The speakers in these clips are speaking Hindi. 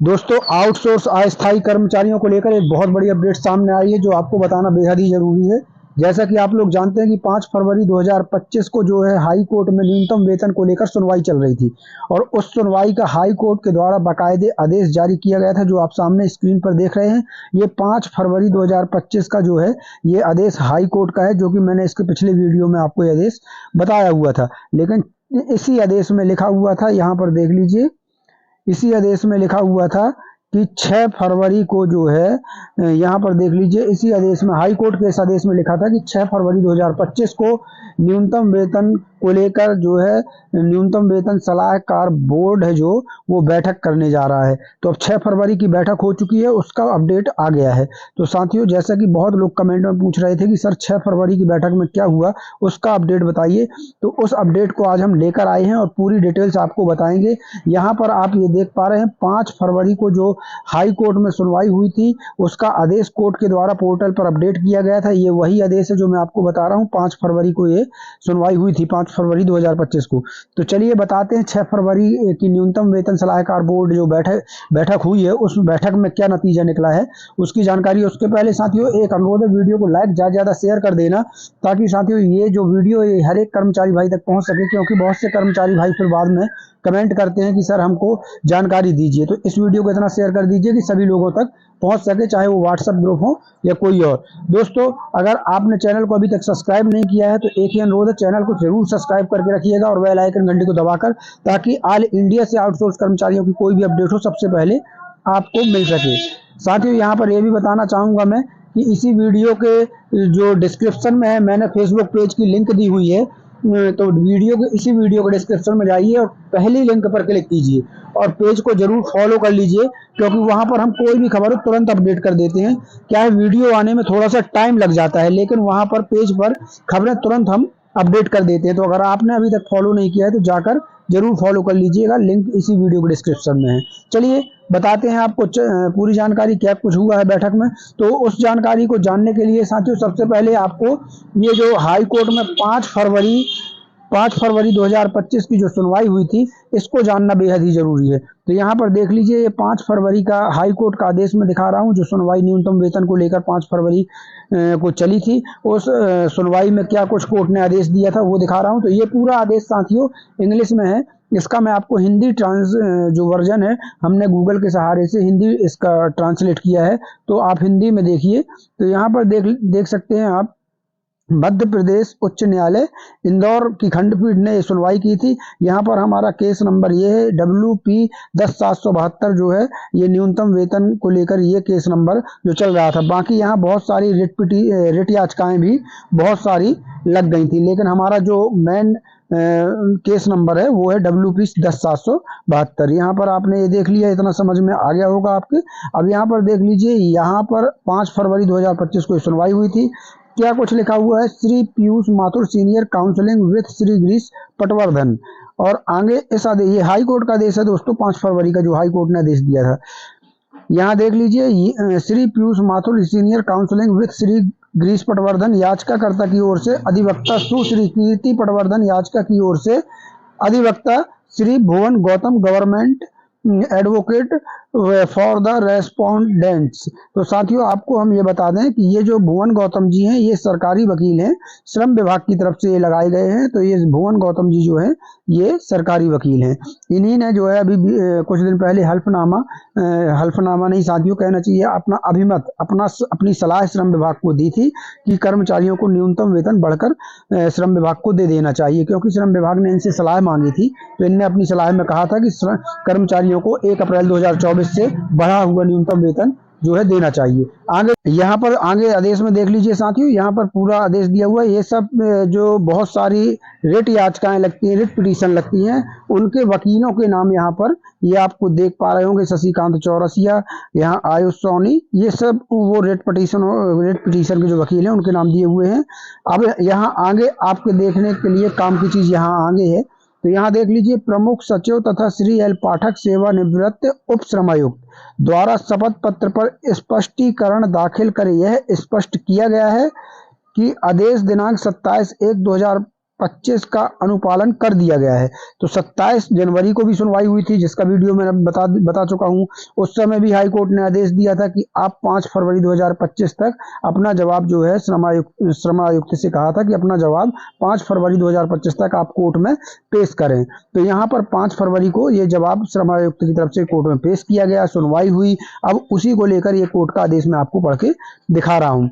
दोस्तों, आउटसोर्स अस्थायी कर्मचारियों को लेकर एक बहुत बड़ी अपडेट सामने आई है जो आपको बताना बेहद ही जरूरी है। जैसा कि आप लोग जानते हैं कि 5 फरवरी 2025 को जो है हाई कोर्ट में न्यूनतम वेतन को लेकर सुनवाई चल रही थी और उस सुनवाई का हाई कोर्ट के द्वारा बाकायदे आदेश जारी किया गया था जो आप सामने स्क्रीन पर देख रहे हैं। ये 5 फरवरी 2025 का जो है ये आदेश हाई कोर्ट का है, जो कि मैंने इसके पिछले वीडियो में आपको ये आदेश बताया हुआ था। लेकिन इसी आदेश में लिखा हुआ था, यहाँ पर देख लीजिए, इसी आदेश में लिखा हुआ था कि 6 फरवरी को जो है यहाँ पर देख लीजिए, इसी आदेश में हाई कोर्ट के इस आदेश में लिखा था कि 6 फरवरी 2025 को न्यूनतम वेतन को लेकर जो है न्यूनतम वेतन सलाहकार बोर्ड है जो वो बैठक करने जा रहा है। तो अब 6 फरवरी की बैठक हो चुकी है, उसका अपडेट आ गया है। तो साथियों, जैसा कि बहुत लोग कमेंट में पूछ रहे थे कि सर 6 फरवरी की बैठक में क्या हुआ, उसका अपडेट बताइए। तो उस अपडेट को आज हम लेकर आए हैं और पूरी डिटेल्स आपको बताएंगे। यहाँ पर आप ये देख पा रहे हैं 5 फरवरी को जो हाई कोर्ट में सुनवाई हुई थी उसका आदेश कोर्ट के द्वारा पोर्टल पर अपडेट किया गया था। ये वही आदेश है जो मैं आपको बता रहा हूँ। 5 फरवरी को ये सुनवाई हुई थी, 5 फरवरी 2025 को। तो चलिए बताते हैं 6 फरवरी की न्यूनतम वेतन सलाहकार बोर्ड जो बैठक हुई है उस बैठक में क्या नतीजा निकला है उसकी जानकारी। उसके पहले साथियों एक अनुरोध है, वीडियो को लाइक ज्यादा शेयर कर देना ताकि साथियों ये जो वीडियो हर एक कर्मचारी भाई तक पहुंच सके, क्योंकि बहुत से कर्मचारी भाई फिर बाद में कमेंट करते हैं कि सर हमको जानकारी दीजिए। तो इस वीडियो को इतना शेयर कर दीजिए कि सभी लोगों तक पहुंच सके, चाहे वो व्हाट्सएप ग्रुप हो या कोई और। दोस्तों, अगर आपने चैनल को अभी तक सब्सक्राइब नहीं किया है तो एक ही अनुरोध है, चैनल को जरूर सब्सक्राइब करके रखिएगा और बेल आइकन घंटी को दबाकर, ताकि ऑल इंडिया से आउटसोर्स कर्मचारियों की कोई भी अपडेट हो सबसे पहले आपको मिल सके। साथियों, यहाँ पर यह भी बताना चाहूंगा मैं कि इसी वीडियो के जो डिस्क्रिप्शन में है मैंने फेसबुक पेज की लिंक दी हुई है। तो इसी वीडियो के डिस्क्रिप्शन में जाइए और पहली लिंक पर क्लिक कीजिए और पेज को जरूर फॉलो कर लीजिए, क्योंकि वहां पर हम कोई भी खबर तुरंत अपडेट कर देते हैं। क्या है, वीडियो आने में थोड़ा सा टाइम लग जाता है लेकिन वहां पर पेज पर खबरें तुरंत हम अपडेट कर देते हैं। तो अगर आपने अभी तक फॉलो नहीं किया है तो जाकर जरूर फॉलो कर लीजिएगा, लिंक इसी वीडियो के डिस्क्रिप्शन में है। चलिए बताते हैं आपको पूरी जानकारी क्या कुछ हुआ है बैठक में। तो उस जानकारी को जानने के लिए साथियों सबसे पहले आपको ये जो हाई कोर्ट में 5 फरवरी 2025 की जो सुनवाई हुई थी इसको जानना बेहद ही जरूरी है। तो यहाँ पर देख लीजिए, ये 5 फरवरी का हाई कोर्ट का आदेश में दिखा रहा हूँ जो सुनवाई न्यूनतम वेतन को लेकर 5 फरवरी को चली थी। उस सुनवाई में क्या कुछ कोर्ट ने आदेश दिया था वो दिखा रहा हूँ। तो ये पूरा आदेश साथियों इंग्लिश में है, इसका मैं आपको हिंदी जो वर्जन है हमने गूगल के सहारे से हिंदी इसका ट्रांसलेट किया है, तो आप हिंदी में देखिए। तो यहाँ पर देख सकते हैं आप, मध्य प्रदेश उच्च न्यायालय इंदौर की खंडपीठ ने सुनवाई की थी। यहाँ पर हमारा केस नंबर ये है WP 10772 जो है ये न्यूनतम वेतन को लेकर ये केस नंबर जो चल रहा था। बाकी यहाँ बहुत सारी रिट याचिकाएं भी बहुत सारी लग गई थी, लेकिन हमारा जो मेन केस नंबर है वो है WP 10772। यहाँ पर आपने ये देख लिया, इतना समझ में आ गया होगा आपके। अब यहाँ पर देख लीजिए, यहाँ पर 5 फरवरी 2025 को सुनवाई हुई थी। क्या कुछ लिखा हुआ है, Shri Piyush Mathur senior counselling with Shri Girish Patwardhan. और आगे इस आदेश, ये हाई कोर्ट का आदेश है दोस्तों, 5 फरवरी का जो हाई कोर्ट ने आदेश दिया था। यहाँ देख लीजिए, Shri Piyush Mathur senior counselling with Shri Girish Patwardhan याचिकाकर्ता की ओर से, अधिवक्ता सुश्री कीर्ति पटवर्धन याचिका की ओर से, अधिवक्ता Shri Bhuvan Gautam government advocate for the respondents. तो साथियों आपको हम ये बता दें कि ये जो भुवन गौतम जी हैं ये सरकारी वकील हैं, श्रम विभाग की तरफ से ये लगाए गए हैं। तो ये भुवन गौतम जी जो हैं ये सरकारी वकील हैं। इन्हीं ने जो है अभी कुछ दिन पहले हल्फनामा नहीं साथियों कहना चाहिए, अपना अभिमत अपनी सलाह श्रम विभाग को दी थी कि कर्मचारियों को न्यूनतम वेतन बढ़कर श्रम विभाग को दे देना चाहिए, क्योंकि श्रम विभाग ने इनसे सलाह मांगी थी। तो इनने अपनी सलाह में कहा था कि कर्मचारियों को 1 अप्रैल 2024 से बढ़ा हुआ न्यूनतम वेतन जो है देना चाहिए। यहाँ पर आगे आदेश में देख लीजिए साथियों, यहाँ पर पूरा आदेश दिया हुआ है। ये सब जो बहुत सारी रिट याचिकाएं लगती हैं, रिट पिटीशन लगती हैं, उनके वकीलों के नाम यहाँ पर ये आपको देख पा रहे होंगे, शशिकांत चौरसिया, यहाँ आयुष सोनी, ये सब वो रिट पिटीशन के जो वकील हैं उनके नाम दिए हुए हैं। अब यहाँ आगे आपके देखने के लिए काम की चीज यहाँ आगे है। तो यहाँ देख लीजिए, प्रमुख सचिव तथा श्री L पाठक सेवानिवृत्त उप श्रमायुक्त द्वारा शपथ पत्र पर स्पष्टीकरण दाखिल कर यह स्पष्ट किया गया है कि आदेश दिनांक 27/1/2025 2025 का अनुपालन कर दिया गया है। तो 27 जनवरी को भी सुनवाई हुई थी, जिसका वीडियो मैंने बता चुका हूं। उस समय भी हाई कोर्ट ने आदेश दिया था कि आप 5 फरवरी 2025 तक अपना जवाब जो है श्रम आयुक्त से कहा था कि अपना जवाब 5 फरवरी 2025 तक आप कोर्ट में पेश करें। तो यहाँ पर 5 फरवरी को ये जवाब श्रम आयुक्त की तरफ से कोर्ट में पेश किया गया, सुनवाई हुई। अब उसी को लेकर ये कोर्ट का आदेश मैं आपको पढ़ के दिखा रहा हूँ।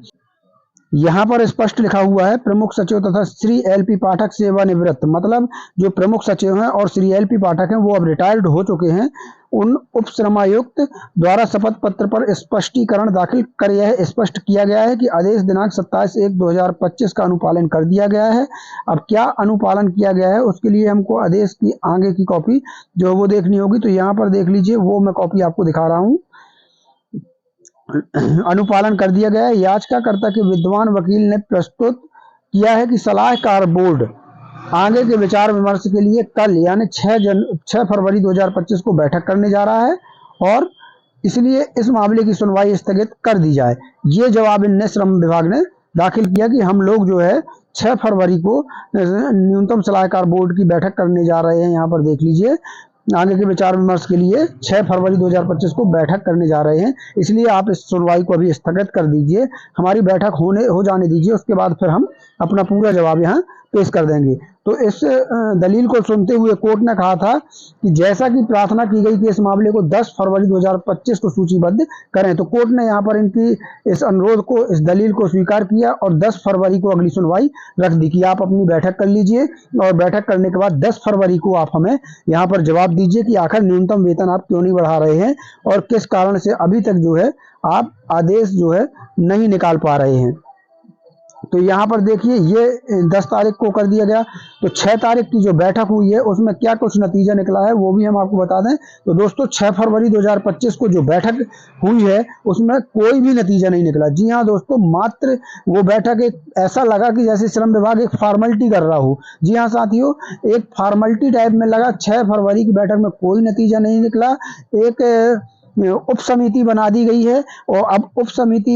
यहाँ पर स्पष्ट लिखा हुआ है, प्रमुख सचिव तथा श्री एलपी पाठक सेवानिवृत्त, मतलब जो प्रमुख सचिव हैं और श्री एलपी पाठक हैं वो अब रिटायर्ड हो चुके हैं। उन उप श्रमायुक्त द्वारा शपथ पत्र पर स्पष्टीकरण दाखिल कर यह स्पष्ट किया गया है कि आदेश दिनांक 27/1/2025 का अनुपालन कर दिया गया है। अब क्या अनुपालन किया गया है उसके लिए हमको आदेश की आगे की कॉपी जो है वो देखनी होगी। तो यहाँ पर देख लीजिए, वो मैं कॉपी आपको दिखा रहा हूँ। अनुपालन कर दिया गया है। याचिकाकर्ता के विद्वान वकील ने प्रस्तुत किया है कि सलाहकार बोर्ड आगे के विचार विमर्श के लिए कल यानी 6 फरवरी 2025 को बैठक करने जा रहा है और इसलिए इस मामले की सुनवाई स्थगित कर दी जाए। ये जवाब इनने श्रम विभाग ने दाखिल किया कि हम लोग जो है 6 फरवरी को न्यूनतम सलाहकार बोर्ड की बैठक करने जा रहे हैं। यहाँ पर देख लीजिए, आगे के विचार विमर्श के लिए 6 फरवरी 2025 को बैठक करने जा रहे हैं, इसलिए आप इस सुनवाई को अभी स्थगित कर दीजिए, हमारी बैठक हो जाने दीजिए, उसके बाद फिर हम अपना पूरा जवाब यहाँ पेश कर देंगे। तो इस दलील को सुनते हुए कोर्ट ने कहा था कि जैसा कि प्रार्थना की गई कि इस मामले को 10 फरवरी 2025 को सूचीबद्ध करें, तो कोर्ट ने यहाँ पर इनकी इस अनुरोध को, इस दलील को स्वीकार किया और 10 फरवरी को अगली सुनवाई रख दी कि आप अपनी बैठक कर लीजिए और बैठक करने के बाद 10 फरवरी को आप हमें यहाँ पर जवाब दीजिए कि आखिर न्यूनतम वेतन आप क्यों नहीं बढ़ा रहे हैं और किस कारण से अभी तक जो है आप आदेश जो है नहीं निकाल पा रहे हैं। तो यहाँ पर देखिए, ये 10 तारीख को कर दिया गया। तो 6 तारीख की जो बैठक हुई है उसमें क्या कुछ नतीजा निकला है वो भी हम आपको बता दें। तो दोस्तों 6 फरवरी 2025 को जो बैठक हुई है उसमें कोई भी नतीजा नहीं निकला। जी हाँ दोस्तों, मात्र वो बैठक एक ऐसा लगा कि जैसे श्रम विभाग एक फॉर्मेलिटी कर रहा हो। जी हाँ साथियों, एक फॉर्मेलिटी टाइप में लगा। 6 फरवरी की बैठक में कोई नतीजा नहीं निकला। एक उप समिति बना दी गई है और अब उप समिति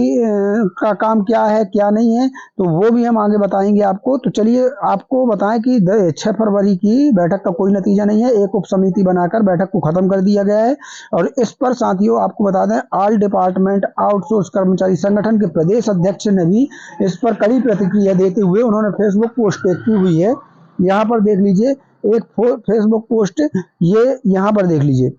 का काम क्या है क्या नहीं है तो वो भी हम आगे बताएंगे आपको। तो चलिए आपको बताएं कि 6 फरवरी की बैठक का कोई नतीजा नहीं है, एक उप समिति बनाकर बैठक को खत्म कर दिया गया है। और इस पर साथियों आपको बता दें, ऑल डिपार्टमेंट आउटसोर्स कर्मचारी संगठन के प्रदेश अध्यक्ष ने भी इस पर कड़ी प्रतिक्रिया देते हुए उन्होंने फेसबुक पोस्ट की हुई है। यहाँ पर देख लीजिए एक फेसबुक पोस्ट, ये यहाँ पर देख लीजिए,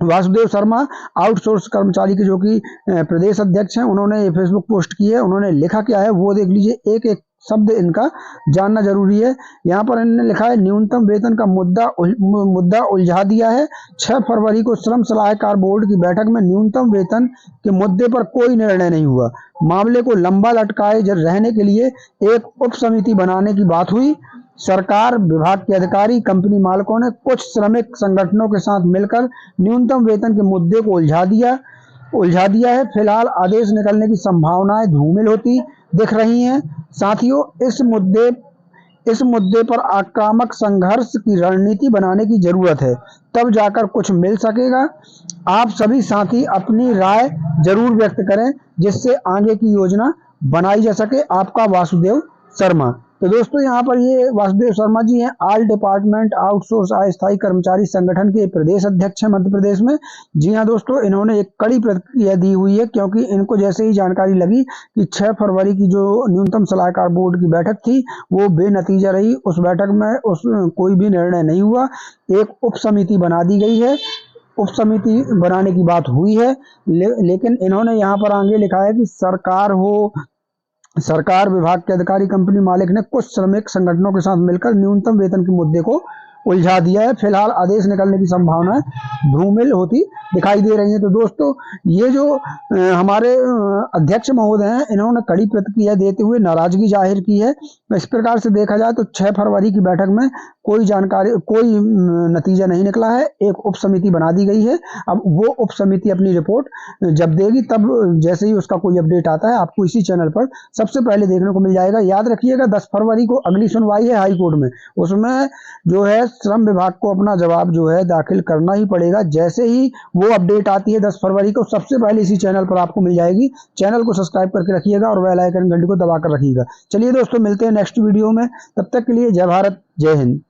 वासुदेव शर्मा आउटसोर्स कर्मचारी के जो कि प्रदेश अध्यक्ष हैं, उन्होंने ये फेसबुक पोस्ट की है। उन्होंने लिखा क्या है वो देख लीजिए, एक एक शब्द इनका जानना जरूरी है। यहाँ पर इन्होंने लिखा है, न्यूनतम वेतन का मुद्दा उलझा दिया है। 6 फरवरी को श्रम सलाहकार बोर्ड की बैठक में न्यूनतम वेतन के मुद्दे पर कोई निर्णय नहीं हुआ। मामले को लंबा लटकाए रहने के लिए एक उप समिति बनाने की बात हुई। सरकार, विभाग के अधिकारी, कंपनी मालिकों ने कुछ श्रमिक संगठनों के साथ मिलकर न्यूनतम वेतन के मुद्दे को उलझा दिया है। फिलहाल आदेश निकलने की संभावनाएं धूमिल होती दिख रही हैं। साथियों, इस मुद्दे पर आक्रामक संघर्ष की रणनीति बनाने की जरूरत है, तब जाकर कुछ मिल सकेगा। आप सभी साथी अपनी राय जरूर व्यक्त करें जिससे आगे की योजना बनाई जा सके। आपका वासुदेव शर्मा। तो दोस्तों यहाँ पर ये वासुदेव शर्मा जी हैं, ऑल डिपार्टमेंट आउटसोर्स अस्थायी कर्मचारी संगठन के प्रदेश अध्यक्ष हैं मध्य प्रदेश में। जी हाँ दोस्तों, इन्होंने एक कड़ी प्रतिक्रिया दी हुई है क्योंकि इनको जैसे ही जानकारी लगी कि 6 फरवरी की जो न्यूनतम सलाहकार बोर्ड की बैठक थी वो बेनतीजा रही, उस बैठक में कोई भी निर्णय नहीं हुआ। एक उप समिति बना दी गई है, उप समिति बनाने की बात हुई है, लेकिन इन्होंने यहाँ पर आगे लिखा है कि सरकार, विभाग के अधिकारी, कंपनी मालिक ने कुछ श्रमिक संगठनों के साथ मिलकर न्यूनतम वेतन के मुद्दे को उलझा दिया है। फिलहाल आदेश निकलने की संभावना धूमिल होती दिखाई दे रही है। तो दोस्तों ये जो हमारे अध्यक्ष महोदय हैं, इन्होंने कड़ी प्रतिक्रिया देते हुए नाराजगी जाहिर की है। इस प्रकार से देखा जाए तो 6 फरवरी की बैठक में कोई नतीजा नहीं निकला है। एक उप समिति बना दी गई है। अब वो उप समिति अपनी रिपोर्ट जब देगी तब जैसे ही उसका कोई अपडेट आता है आपको इसी चैनल पर सबसे पहले देखने को मिल जाएगा। याद रखिएगा 10 फरवरी को अगली सुनवाई है हाई कोर्ट में, उसमें जो है श्रम विभाग को अपना जवाब जो है दाखिल करना ही पड़ेगा। जैसे ही वो अपडेट आती है 10 फरवरी को, सबसे पहले इसी चैनल पर आपको मिल जाएगी। चैनल को सब्सक्राइब करके रखिएगा और बेल आइकन घंटी को दबा कर रखिएगा। चलिए दोस्तों, मिलते हैं नेक्स्ट वीडियो में। तब तक के लिए जय भारत, जय हिंद।